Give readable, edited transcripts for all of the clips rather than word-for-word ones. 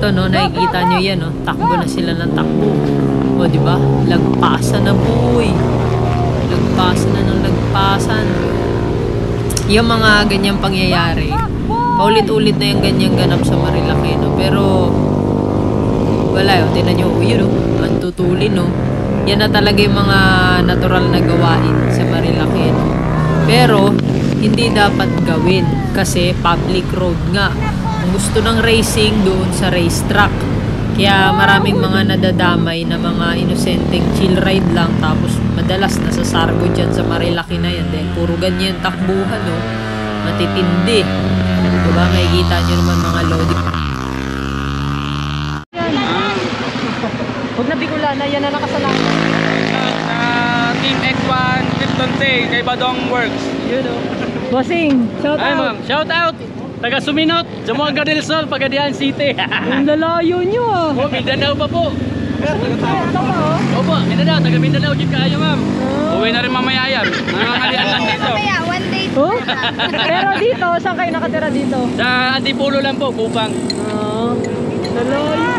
Ito no, nakikita nyo yan no, takbo na sila ng takbo. O diba, lagpasan na boy. Lagpasan na ng lagpasan. Yung mga ganyang pangyayari, paulit-ulit na yung ganyang ganap sa Marilaki no. Pero wala yun, tinan nyo, yun no, ang tutulin no. Yan na talaga yung mga natural na gawain sa Marilaki no. Pero hindi dapat gawin kasi public road nga. Gusto ng racing doon sa racetrack. Kaya maraming mga nadadamay na mga inosenteng chill ride lang, tapos madalas nasasargo dyan sa Marilaki na yan dahil puro ganyan takbuhan no. Matitindi. Diba, makikita nyo naman mga loading. Huwag na bigula na, yan na nakasalanan. Team X1 Clifton Day kay Badong Works. Yun o. Bossing, shout Ay out. ma'am, shout out. Taga Suminot, Zamboanga del Sol, Pagadian City. Ang lalayo nyo ah. Oh, Mindanao pa po. Ito pa oh. Opo, Mindanao, taga Mindanao dito kayo ma'am. Uwi na rin mamaya yan. Nangangalian lang dito. Mamaya, one day. Oh? Pero dito, saan kayo nakatira dito? Sa Antipulo lang po, Kupang. Oh, lalayo.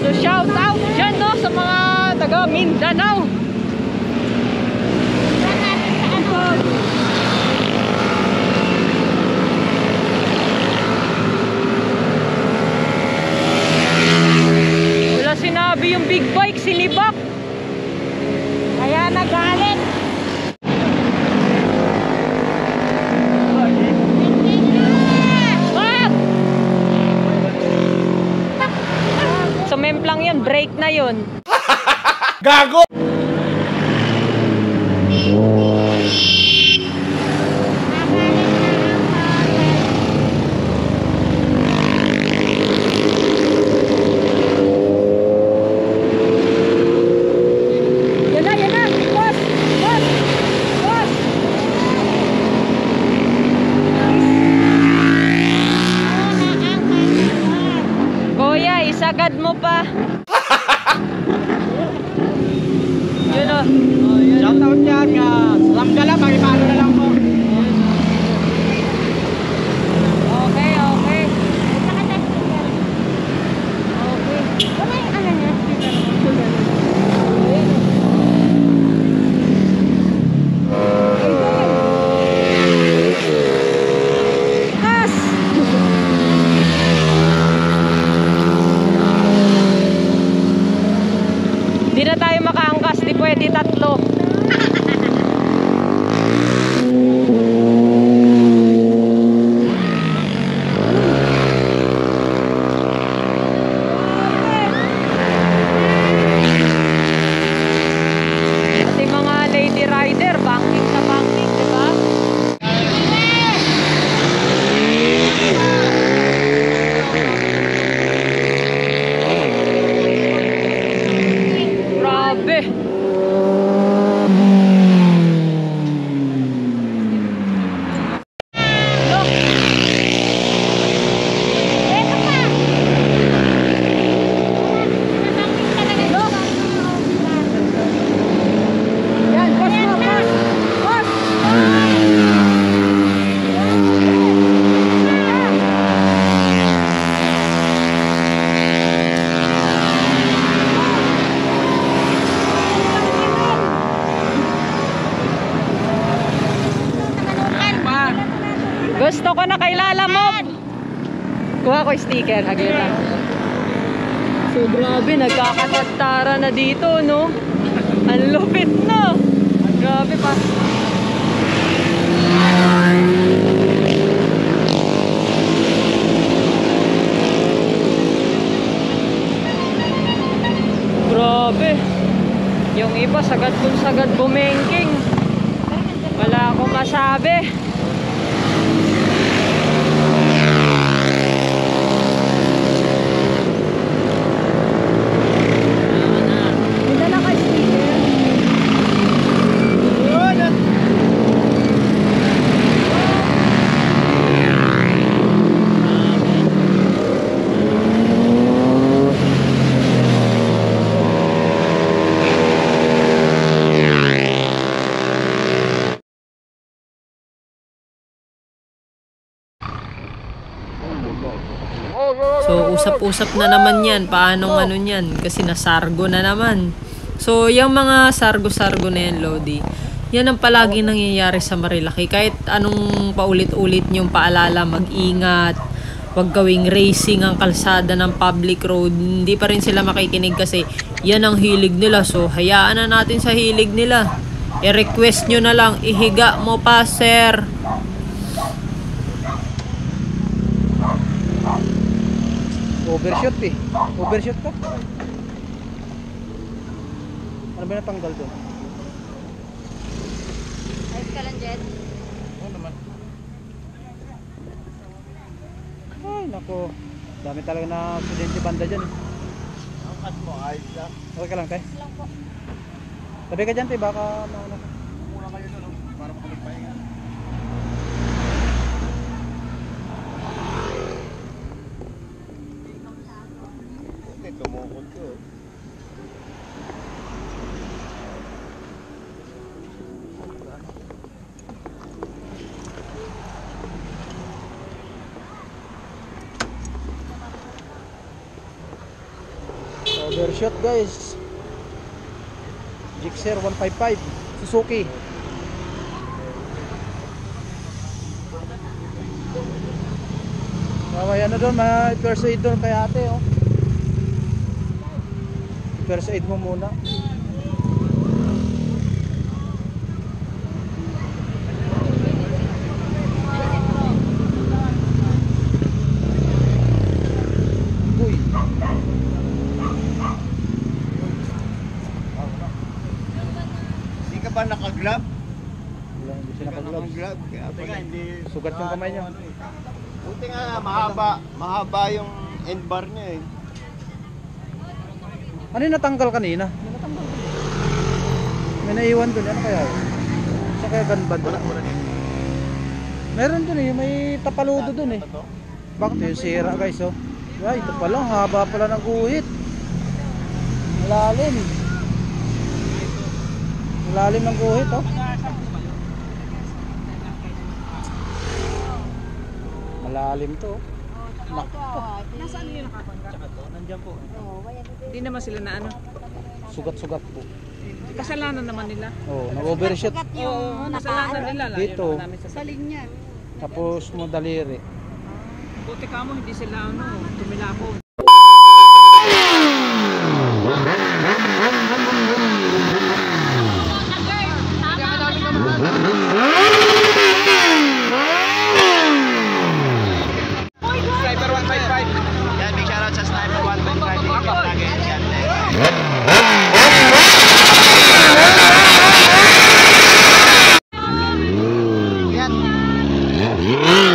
So shout out dyan no, sa mga taga Mindanao. Wala sinabi yung big bike, sinibak. Kaya nagalit. Sa memplang yun, brake na yun. Gago! Yan na, boss, boss, boss. Kuya, isagad mo pa. Yun o. Shout out yan ka. Lamgala, pakipalo na lang po. Okay, okay. Wala yung ano niya. Kas! Di na tayo makaangkas, di pwede tatlo. Pati mga lady rider, banking sa banking, di ba? Grabe. Eto pa. Yan, boss mo, boss. Boss! Gusto ko na kay Lala mo. Kuha ko yung sticker, hagita. So grabe, nagkakatagtara na dito, no? Ang lupit na. Grabe pa. Grabe. Yung iba, sagad kung sagad bumengking. Wala akong masabi. So, usap-usap na naman yan. Paanong ano yan? Kasi nasargo na naman. So, yung mga sargo-sargo na yan, Lodi, yan ang palagi nangyayari sa Marilaki. Kahit anong paulit-ulit niyong paalala, mag-ingat, wag gawing racing ang kalsada ng public road, hindi pa rin sila makikinig kasi yan ang hilig nila. So, hayaan na natin sa hilig nila. I-request nyo na lang, ihiga mo pa, sir. Overshoot eh. Overshoot ka? Ano ba natanggal doon? Ayos ka lang, Jet. Oo naman. Ay, nako. Dami talaga na aksidente banda dyan. Ang cut mo, ayos lang. Okay ka lang, tay? Lang po. Tabi ka dyan, tay. Baka mauna ka. Muna kayo doon, oh, para makamagpahinga. Hindi, tumukod ko. Overshoot, guys. Gixxer 155. Suzuki. Mamaya na doon, may first aid doon kay ate, oh. First aid mo muna. Uy. Hindi ka ba naka-glove? Wala, hindi siya nakag-gloves. Naka-glove. Kaya pala hindi. Sugat yung kamay niya. Buti nga, mahaba yung end bar niya eh. Ano yung natanggal kanina? May naiwan doon. Ano kaya? Sa kaya ganbad? Wala dito. Meron doon eh. May tapaludo doon eh. Bakit yung sira, guys, oh? Ay, ito pala. Haba pala ng guhit. Malalim. Malalim ng guhit, oh. Malalim to, oh. Nasaan yun? Nandiyan po. Hindi naman sila na ano. Sugat-sugat po. Kasalanan naman nila. Oh, nag-overshoot. Oo, kasalanan nila. Layo Dito. naman namin sa linya. Tapos mo daliri. Buti ka mo, hindi sila ano, tumilapon. Sniper 155. Yan, big shoutout sa Sniper 155. Dito ka lagi. Yan, Yan.